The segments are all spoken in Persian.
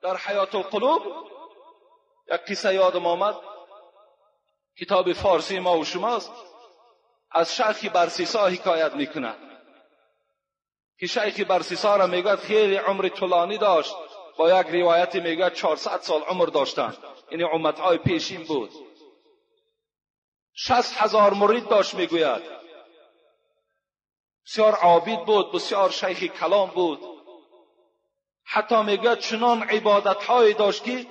در حیات القلوب یک قصه یادم آمد، کتاب فارسی ما و شماست، از شیخ برسیسا حکایت میکنه که شیخ برسیسا را میگه خیلی عمر طولانی داشت، با یک روایت میگه 400 سال عمر داشتن، یعنی امتهای پیشین بود. 60,000 مرید داشت میگوید. بسیار عابد بود، بسیار شیخ کلام بود. حتی میگه چنان عبادت‌های داشت که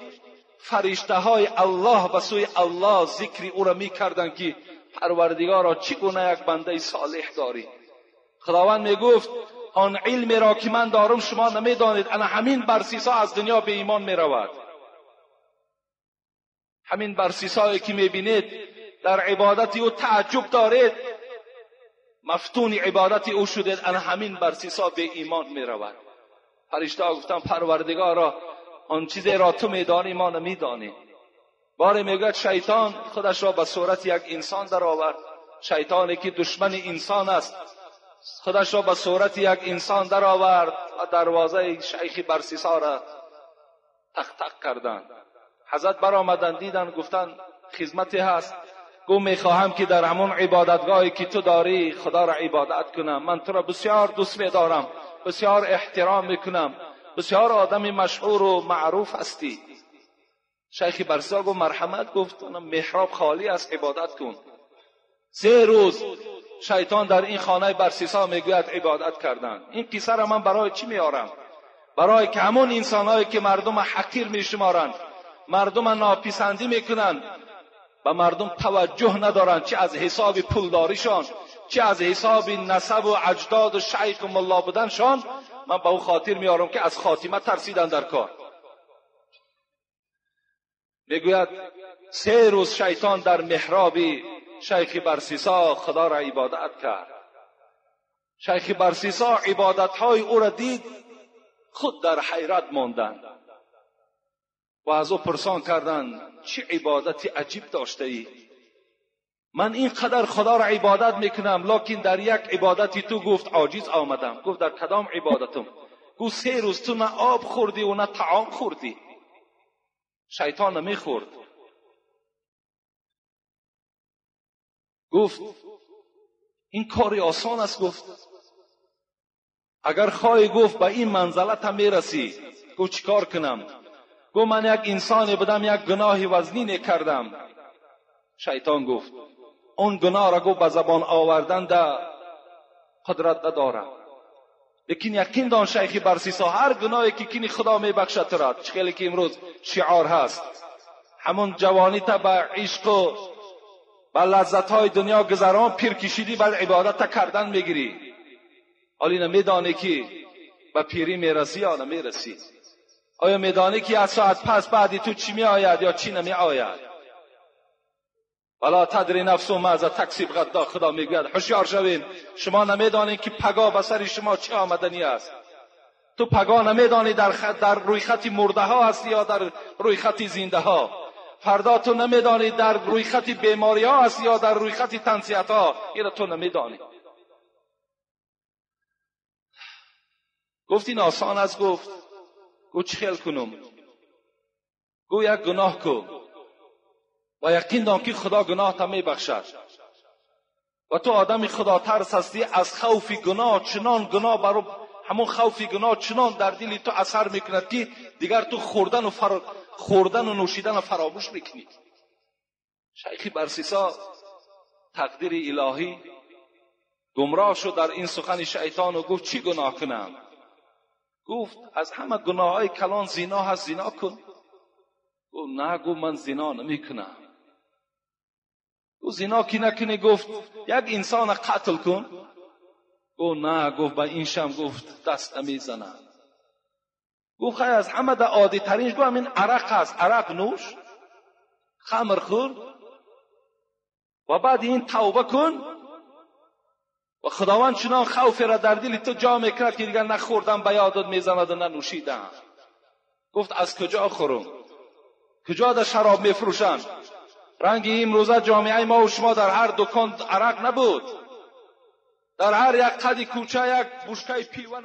فرشته‌های الله به سوی الله ذکر او را میکردند که پروردگارا چگونه یک بنده صالح داری. خداوند میگفت آن علمی را که من دارم شما نمیدانید، انا همین برسیسا از دنیا به ایمان میرود. همین برسیسایی که میبینید در عبادت او تعجب دارید، مفتون عبادت او شدید، انا همین برسیسا به ایمان میرود. فرشته ها گفتن پروردگارا آن چیزی را تو میدانی ما نمیدانیم. باری میگه شیطان خودش را به صورت یک انسان در آورد، شیطانی که دشمن انسان است خودش را به صورت یک انسان در آورد و دروازه شیخ برسیسا را تق تق کردند. حضرت برآمدند، دیدن، گفتن خدمتی هست. گو میخواهم که در همون عبادتگاهی که تو داری خدا را عبادت کنم. من تو را بسیار دوست می‌دارم، بسیار احترام میکنم، بسیار آدم مشهور و معروف هستی. شیخ برسیسا گفت مرحمت، گفت محراب خالی است، عبادت کن. 3 روز شیطان در این خانه برسیسا میگوید عبادت کردند. این قصه را من برای چی میارم؟ برای که همون انسانایی که مردم حقیر میشمارند، مردم ناپسندی میکنند، به مردم توجه ندارند، چه از حساب پولداریشان، چه از حساب نسب و اجداد و شیخ و ملا بودنشان، من به او خاطر میارم که از خاتمه ترسیدن در کار. میگوید 3 روز شیطان در محراب شیخ برسیسا خدا را عبادت کرد. شیخ برسیسا عبادتهای او را دید، خود در حیرت ماندند و از او پرسان کردند چه عبادتی عجیب داشته ای؟ من اینقدر خدا را عبادت میکنم، لکن در یک عبادتی تو گفت عاجز آمدم. گفت در کدام عبادتم؟ گفت 3 روز تو نه آب خوردی و نه طعام خوردی. شیطان نمیخورد. گفت این کاری آسان است. گفت اگر خواهی گفت به این منزلت هم میرسی. گفت چیکار کنم؟ گفت من یک انسانی بودم، یک گناه وزنی کردم. شیطان گفت اون گناه را گفت به زبان آوردن در قدرت ندارم، لیکن یقین دان شیخ برسیسا هر گناهی که کنی خدا میبخشد تو را. خیلی که امروز شعار هست، همون جوانی تا به عشق و به لذت‌های دنیا گذران پیر کشیدی، بعد عبادت کردن میگیری، حالی نمیدانی که به پیری میرسی یا نمیرسی. آیا میدانی که از ساعت پس بعدی تو چی می آید یا چی نمی آید؟ ولا تدری نفس ماذا تکسب غدا. خدا میگوید هوشیار شوین، شما نمیدانید که پگاه به سر شما چه آمدنی است. تو پگاه نمیدانی در روی خط مرده ها هستی یا در روی خط زنده ها. فردا تو نمیدانی در روی خط بیماری ها هستی یا در روی خط تنصیت ها. این تو نمیدانی. گفت این آسان است. گفت چه خیل کنم؟ گو یک گناه کو و یقین دان که خدا گناه تا می بخشد و تو آدم خدا ترس هستی. از خوف گناه چنان گناه برو همون خوف گناه چنان در دل تو اثر میکند که دیگر تو خوردن و نوشیدن فراموش میکنی. شیخ برسیسا تقدیر الهی گمراه شد در این سخن شیطان و گفت چی گناه کنم؟ گفت از همه گناههای کلان زنا هست، زنا کن. گفت نه. گفت من زنا نمی کنم. گفت زنا کی نکنی؟ گفت یک انسان قتل کن. گفت نه. گفت به این شم گفت دست نمی زنم. گفت خیلی از همه در عادی ترینش گفت همین عرق هست، عرق نوش، خمر خور و بعد این توبه کن و خداوند چنان خوف را در دل تو جا میکرد که دیگر نه خوردن به یادت میزند و نه نوشیدن. گفت از کجا خورم؟ کجا در شراب میفروشند؟ رنگ این روزه جامعه ما و شما در هر دکان عرق نبود، در هر یک قد کوچه یک بشکه پیوه